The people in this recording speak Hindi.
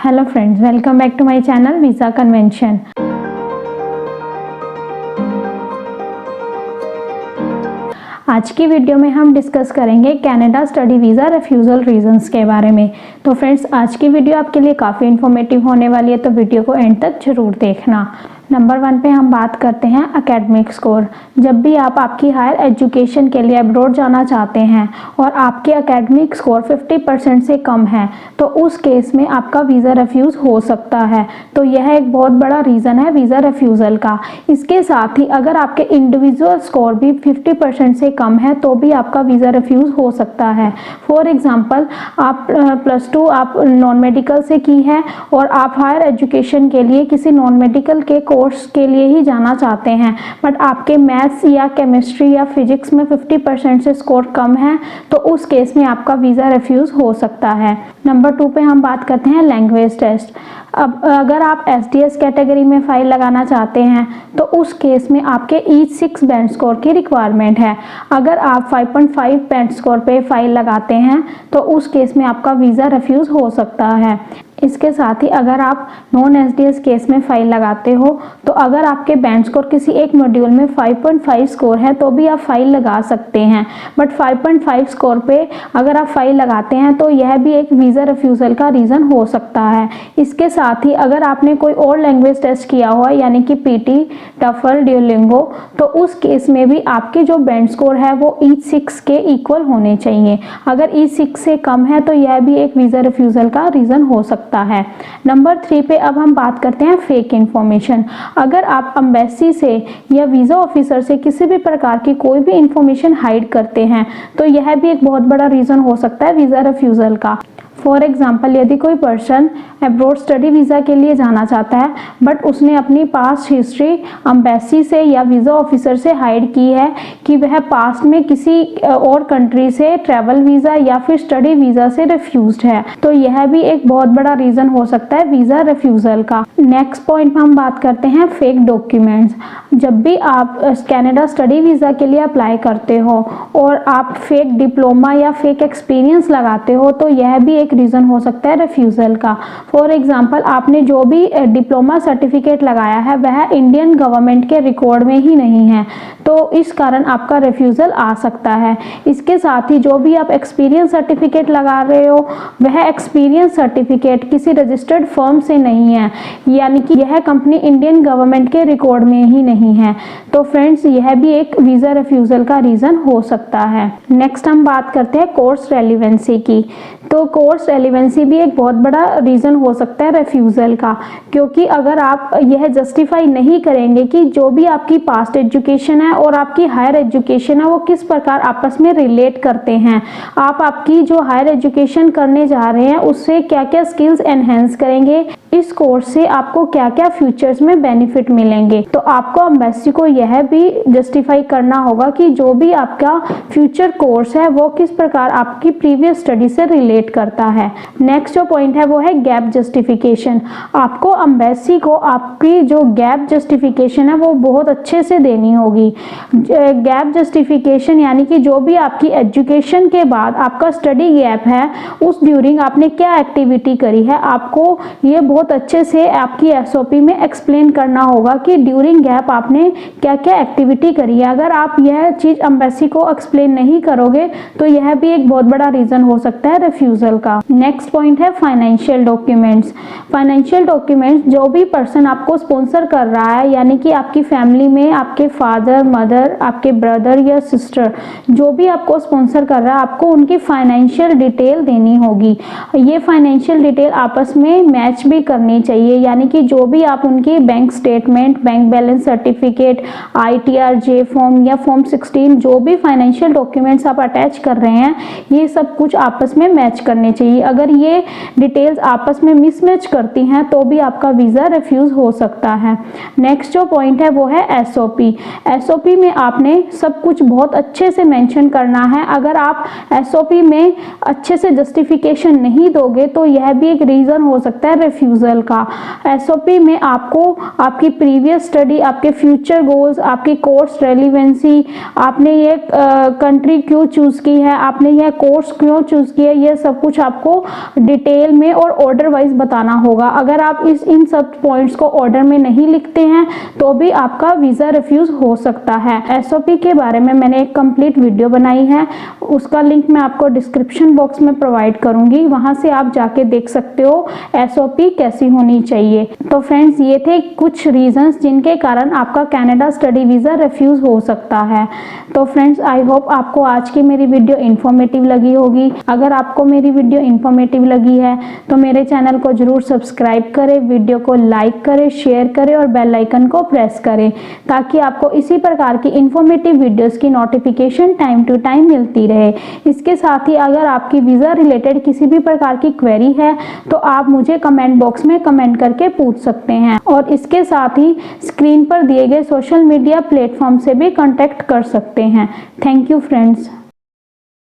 Hello friends, welcome back to my channel visa convention. आज की वीडियो में हम डिस्कस करेंगे Canada study visa refusal reasons के बारे में। तो फ्रेंड्स, आज की वीडियो आपके लिए काफ़ी इन्फॉर्मेटिव होने वाली है, तो वीडियो को एंड तक जरूर देखना। नंबर 1 पे हम बात करते हैं एकेडमिक स्कोर। जब भी आप आपकी हायर एजुकेशन के लिए अब्रॉड जाना चाहते हैं और आपके एकेडमिक स्कोर 50% से कम है तो उस केस में आपका वीज़ा रिफ्यूज़ हो सकता है। तो यह एक बहुत बड़ा रीज़न है वीज़ा रिफ्यूज़ल का। इसके साथ ही अगर आपके इंडिविजुअल स्कोर भी 50% से कम है तो भी आपका वीज़ा रिफ्यूज़ हो सकता है। फॉर एग्ज़ाम्पल, आप +2 आप नॉन मेडिकल से की है और आप हायर एजुकेशन के लिए किसी नॉन मेडिकल के कोर्स के लिए ही जाना चाहते हैं, बट आपके मैथ्स या केमिस्ट्री या फिजिक्स में 50% से स्कोर कम है तो उस केस में आपका वीज़ा रिफ्यूज़ हो सकता है। नंबर 2 पे हम बात करते हैं लैंग्वेज टेस्ट। अब अगर आप एसडीएस कैटेगरी में फ़ाइल लगाना चाहते हैं तो उस केस में आपके ईच 6 बैंड स्कोर की रिक्वायरमेंट है। अगर आप 5.5 बैंड स्कोर पे फ़ाइल लगाते हैं तो उस केस में आपका वीज़ा रिफ्यूज़ हो सकता है। इसके साथ ही अगर आप नॉन एसडीएस केस में फ़ाइल लगाते हो तो अगर आपके बैंड स्कोर किसी एक मॉड्यूल में 5.5 स्कोर है तो भी आप फ़ाइल लगा सकते हैं, बट 5.5 स्कोर पे अगर आप फ़ाइल लगाते हैं तो यह भी एक वीज़ा रिफ्यूज़ल का रीज़न हो सकता है। इसके साथ ही अगर आपने कोई और लैंग्वेज टेस्ट किया हुआ यानी कि पीटी, टफल, ड्यूलिंगो, तो उस केस में भी आपके जो बैंड स्कोर है वो ईच 6 के इक्वल होने चाहिए। अगर ईच 6 से कम है तो यह भी एक वीज़ा रिफ्यूज़ल का रीज़न हो सकता है। नंबर 3 पे अब हम बात करते हैं फेक इंफॉर्मेशन। अगर आप एम्बेसी से या वीज़ा ऑफिसर से किसी भी प्रकार की कोई भी इंफॉर्मेशन हाइड करते हैं तो यह भी एक बहुत बड़ा रीज़न हो सकता है वीज़ा रिफ्यूज़ल का। फॉर एग्जाम्पल, यदि कोई पर्सन अब्रॉड स्टडी वीज़ा के लिए जाना चाहता है बट उसने अपनी पास्ट हिस्ट्री एम्बेसी से या वीज़ा ऑफिसर से हाइड की है कि वह पास्ट में किसी और कंट्री से ट्रैवल वीज़ा या फिर स्टडी वीज़ा से रिफ्यूज्ड है, तो यह भी एक बहुत बड़ा रीज़न हो सकता है वीज़ा रिफ्यूज़ल का। नेक्स्ट पॉइंट में हम बात करते हैं फेक डॉक्यूमेंट्स। जब भी आप कनाडा स्टडी वीज़ा के लिए अप्लाई करते हो और आप फेक डिप्लोमा या फेक एक्सपीरियंस लगाते हो तो यह भी एक रीज़न हो सकता है रिफ्यूज़ल का। फॉर एग्जांपल, आपने जो भी डिप्लोमा सर्टिफिकेट लगाया है वह इंडियन गवर्नमेंट के रिकॉर्ड में ही नहीं है, तो इस कारण आपका रिफ्यूज़ल आ सकता है। इसके साथ ही जो भी आप एक्सपीरियंस सर्टिफिकेट लगा रहे हो वह एक्सपीरियंस सर्टिफिकेट किसी रजिस्टर्ड फर्म से नहीं है, यानी कि यह कंपनी इंडियन गवर्नमेंट के रिकॉर्ड में ही नहीं है। तो फ्रेंड्स, यह भी एक वीज़ा रिफ्यूज़ल का रीज़न हो सकता है। नेक्स्ट हम बात करते हैं कोर्स रेलिवेंसी की। तो कोर्स रेलिवेंसी भी एक बहुत बड़ा रीज़न हो सकता है रिफ्यूज़ल का, क्योंकि अगर आप यह जस्टिफाई नहीं करेंगे कि जो भी आपकी पास्ट एजुकेशन है और आपकी हायर एजुकेशन है वो किस प्रकार आपस में रिलेट करते हैं, आप आपकी जो हायर एजुकेशन करने जा रहे हैं उससे क्या क्या स्किल्स एनहेंस करेंगे, इस कोर्स से आपको क्या क्या फ्यूचर्स में बेनिफिट मिलेंगे, तो आपको एम्बेसी को यह भी जस्टिफाई करना होगा कि जो भी आपका फ्यूचर कोर्स है वो किस प्रकार आपकी प्रीवियस स्टडी से रिलेट करता है। नेक्स्ट जो पॉइंट है वो है गैप जस्टिफिकेशन। आपको एम्बेसी को आपकी जो गैप जस्टिफिकेशन है वो बहुत अच्छे से देनी होगी। गैप जस्टिफिकेशन यानी कि जो भी आपकी एजुकेशन के बाद आपका स्टडी गैप है उस ड्यूरिंग आपने क्या एक्टिविटी करी है, आपको ये बहुत अच्छे से आपकी एसओपी में एक्सप्लेन करना होगा कि ड्यूरिंग गैप आपने क्या क्या एक्टिविटी करी है। अगर आप यह चीज़ एम्बेसी को एक्सप्लेन नहीं करोगे तो यह भी एक बहुत बड़ा रीज़न हो सकता है रिफ्यूज़ल का। नेक्स्ट पॉइंट है फाइनेंशियल डॉक्यूमेंट्स। फाइनेंशियल डॉक्यूमेंट्स, जो भी पर्सन आपको स्पॉन्सर कर रहा है यानी कि आपकी फैमिली में आपके फादर, मदर, आपके ब्रदर या सिस्टर, जो भी आपको स्पॉन्सर कर रहा है आपको उनकी फाइनेंशियल डिटेल देनी होगी। ये फाइनेंशियल डिटेल आपस में मैच भी करनी चाहिए, यानी कि जो भी आप उनकी bank statement, bank balance certificate, ITR, जे फॉर्म या फॉर्म 16, जो भी फाइनेंशियल डॉक्यूमेंट्स आप अटैच कर रहे हैं ये सब कुछ आपस में मैच करने चाहिए। अगर ये डिटेल्स आपस में मिसमैच करती हैं तो भी आपका वीज़ा रिफ्यूज़ हो सकता है। नेक्स्ट जो पॉइंट है वो है एसओपी। एसओपी में आपने सब कुछ बहुत अच्छे से मेंशन करना है। अगर आप एसओपी में अच्छे से जस्टिफिकेशन नहीं दोगे तो यह भी एक रीज़न हो सकता है रिफ्यूज़ल का। एसओपी में आपको आपकी प्रीवियस स्टडी, आपके फ्यूचर गोल्स, आपकी कोर्स रेलिवेंसी, आपने ये कंट्री क्यों चूज़ की है, आपने यह कोर्स क्यों चूज़ किया, ये सब कुछ आपको डिटेल में और ऑर्डर वाइज बताना होगा। अगर आप इन सब पॉइंट्स को ऑर्डर में नहीं लिखते हैं तो भी आपका वीज़ा रिफ्यूज हो सकता है। एसओपी के बारे में मैंने एक कंप्लीट वीडियो बनाई है, उसका लिंक मैं आपको डिस्क्रिप्शन बॉक्स में प्रोवाइड करूंगी, वहां से आप जाके देख सकते हो एसओपी कैसी होनी चाहिए। तो फ्रेंड्स, ये थे कुछ रीजंस जिनके कारण आपका कनाडा स्टडी वीज़ा रिफ्यूज हो सकता है। तो फ्रेंड्स, आई होप आपको आज की मेरी वीडियो इन्फॉर्मेटिव लगी होगी। अगर आपको मेरी वीडियो इन्फॉर्मेटिव लगी है तो मेरे चैनल को जरूर सब्सक्राइब करें, वीडियो को लाइक करें, शेयर करें और बेल आइकन को प्रेस करें, ताकि आपको इसी प्रकार की इन्फॉर्मेटिव वीडियोस की नोटिफिकेशन टाइम टू टाइम मिलती रहे। इसके साथ ही अगर आपकी वीज़ा रिलेटेड किसी भी प्रकार की क्वेरी है तो आप मुझे कमेंट बॉक्स में कमेंट करके पूछ सकते हैं, और इसके साथ ही स्क्रीन पर दिए गए सोशल मीडिया प्लेटफॉर्म से भी कांटेक्ट कर सकते हैं। Thank you friends.